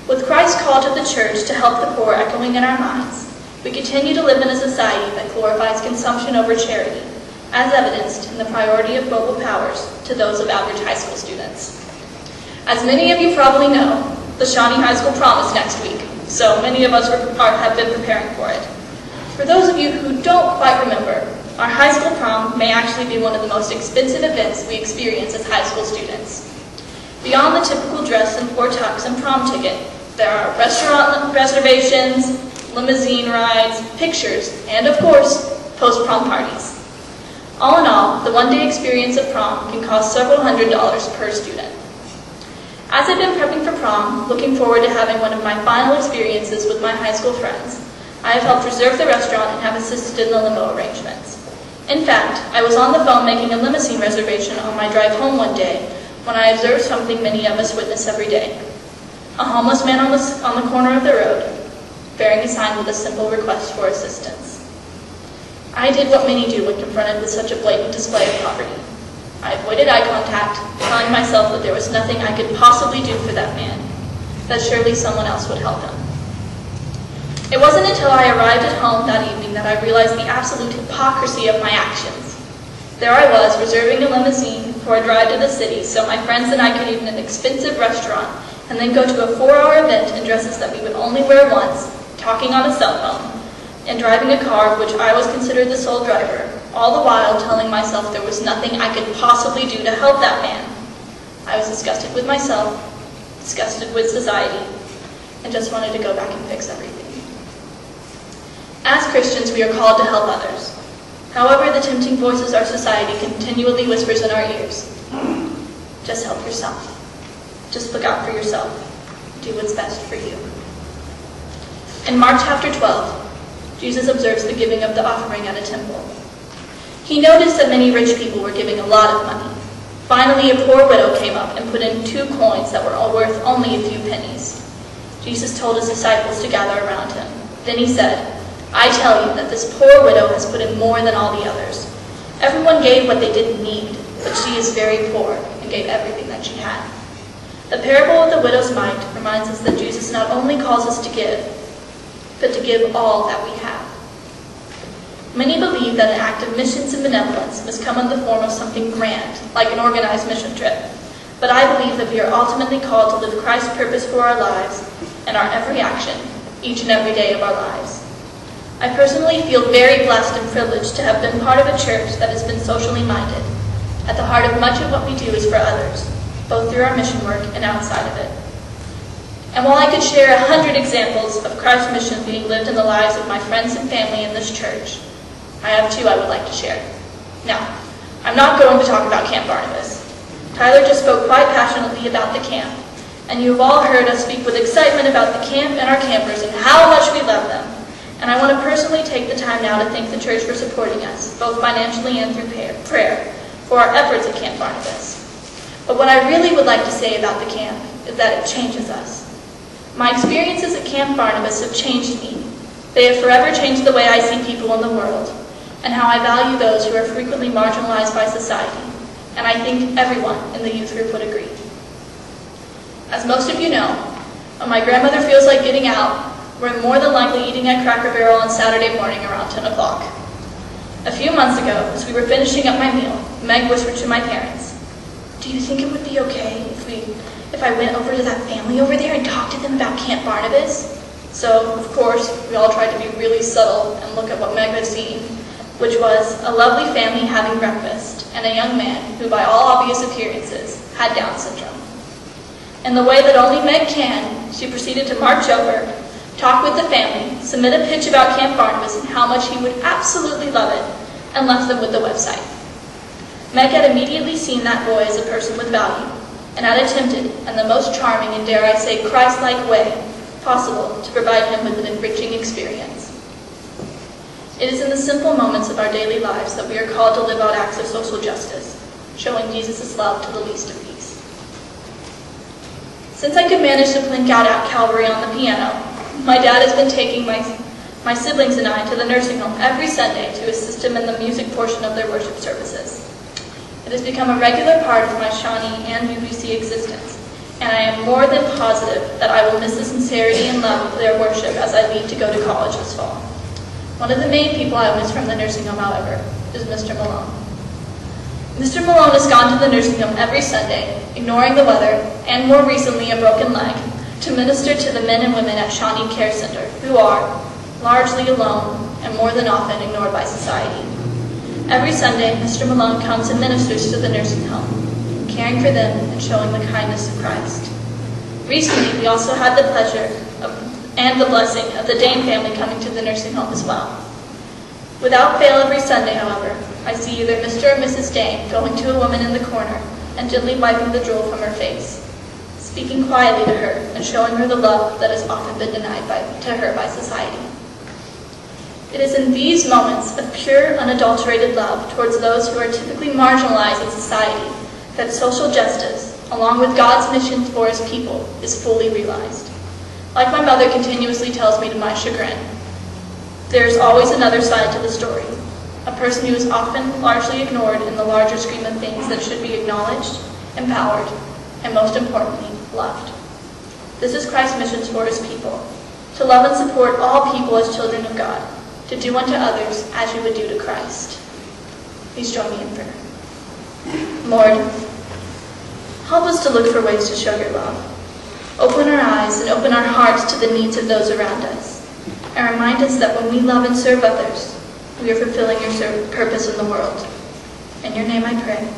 With Christ's call to the church to help the poor echoing in our minds, we continue to live in a society that glorifies consumption over charity, as evidenced in the priority of global powers to those of average high school students. As many of you probably know, the Shawnee High School prom is next week, so many of us have been preparing for it. For those of you who don't quite remember, our high school prom may actually be one of the most expensive events we experience as high school students. Beyond the typical dress and four tux and prom ticket, there are restaurant reservations, limousine rides, pictures, and of course, post-prom parties. All in all, the one-day experience of prom can cost several $100s per student. As I've been prepping for prom, looking forward to having one of my final experiences with my high school friends, I have helped reserve the restaurant and have assisted in the limo arrangements. In fact, I was on the phone making a limousine reservation on my drive home one day when I observed something many of us witness every day. A homeless man on the corner of the road, bearing a sign with a simple request for assistance. I did what many do when confronted with such a blatant display of poverty. I avoided eye contact, telling myself that there was nothing I could possibly do for that man, that surely someone else would help him. It wasn't until I arrived at home that evening that I realized the absolute hypocrisy of my actions. There I was, reserving a limousine for a drive to the city so my friends and I could eat in an expensive restaurant and then go to a 4-hour event in dresses that we would only wear once, talking on a cell phone, and driving a car of which I was considered the sole driver, all the while telling myself there was nothing I could possibly do to help that man. I was disgusted with myself, disgusted with society, and just wanted to go back and fix everything. As Christians, we are called to help others. However, the tempting voices our society continually whispers in our ears. Just help yourself. Just look out for yourself. Do what's best for you. In Mark chapter 12, Jesus observes the giving of the offering at a temple. He noticed that many rich people were giving a lot of money. Finally, a poor widow came up and put in 2 coins that were worth only a few pennies. Jesus told his disciples to gather around him. Then he said, "I tell you that this poor widow has put in more than all the others. Everyone gave what they didn't need, but she is very poor and gave everything that she had." The parable of the widow's mite reminds us that Jesus not only calls us to give, but to give all that we have. Many believe that an act of missions and benevolence must come in the form of something grand, like an organized mission trip. But I believe that we are ultimately called to live Christ's purpose for our lives and our every action, each and every day of our lives. I personally feel very blessed and privileged to have been part of a church that has been socially minded. At the heart of much of what we do is for others, both through our mission work and outside of it. And while I could share 100 examples of Christ's mission being lived in the lives of my friends and family in this church, I have 2 I would like to share. Now, I'm not going to talk about Camp Barnabas. Tyler just spoke quite passionately about the camp, and you've all heard us speak with excitement about the camp and our campers and how much we love them. And I want to personally take the time now to thank the church for supporting us, both financially and through prayer, for our efforts at Camp Barnabas. But what I really would like to say about the camp is that it changes us. My experiences at Camp Barnabas have changed me. They have forever changed the way I see people in the world, and how I value those who are frequently marginalized by society, and I think everyone in the youth group would agree. As most of you know, when my grandmother feels like getting out, we're more than likely eating at Cracker Barrel on Saturday morning around 10 o'clock. A few months ago, as we were finishing up my meal, Meg whispered to my parents, "Do you think it would be okay if I went over to that family over there and talked to them about Camp Barnabas?" So, of course, we all tried to be really subtle and look at what Meg had seen, which was a lovely family having breakfast and a young man who, by all obvious appearances, had Down syndrome. In the way that only Meg can, she proceeded to march over, talk with the family, submit a pitch about Camp Barnabas and how much he would absolutely love it, and left them with the website. Meg had immediately seen that boy as a person with value, and had attempted, in the most charming and, dare I say, Christ-like way possible, to provide him with an enriching experience. It is in the simple moments of our daily lives that we are called to live out acts of social justice, showing Jesus' love to the least of these. Since I could manage to plink out Calvary on the piano, my dad has been taking my siblings and I to the nursing home every Sunday to assist him in the music portion of their worship services. It has become a regular part of my Shawnee and UBC existence, and I am more than positive that I will miss the sincerity and love of their worship as I leave to go to college this fall. One of the main people I miss from the nursing home, however, is Mr. Malone. Mr. Malone has gone to the nursing home every Sunday, ignoring the weather, and more recently a broken leg, to minister to the men and women at Shawnee Care Center, who are largely alone and more than often ignored by society. Every Sunday, Mr. Malone comes and ministers to the nursing home, caring for them and showing the kindness of Christ. Recently, we also had the pleasure and the blessing of the Dane family coming to the nursing home as well. Without fail every Sunday, however, I see either Mr. or Mrs. Dane going to a woman in the corner and gently wiping the drool from her face, speaking quietly to her and showing her the love that has often been denied to her by society. It is in these moments of pure, unadulterated love towards those who are typically marginalized in society that social justice, along with God's mission for his people, is fully realized. Like my mother continuously tells me to my chagrin, there is always another side to the story, a person who is often largely ignored in the larger scheme of things that should be acknowledged, empowered, and most importantly, loved. This is Christ's mission for his people, to love and support all people as children of God, to do unto others as you would do to Christ. Please join me in prayer. Lord, help us to look for ways to show your love. Open our eyes and open our hearts to the needs of those around us, and remind us that when we love and serve others, we are fulfilling your purpose in the world. In your name I pray.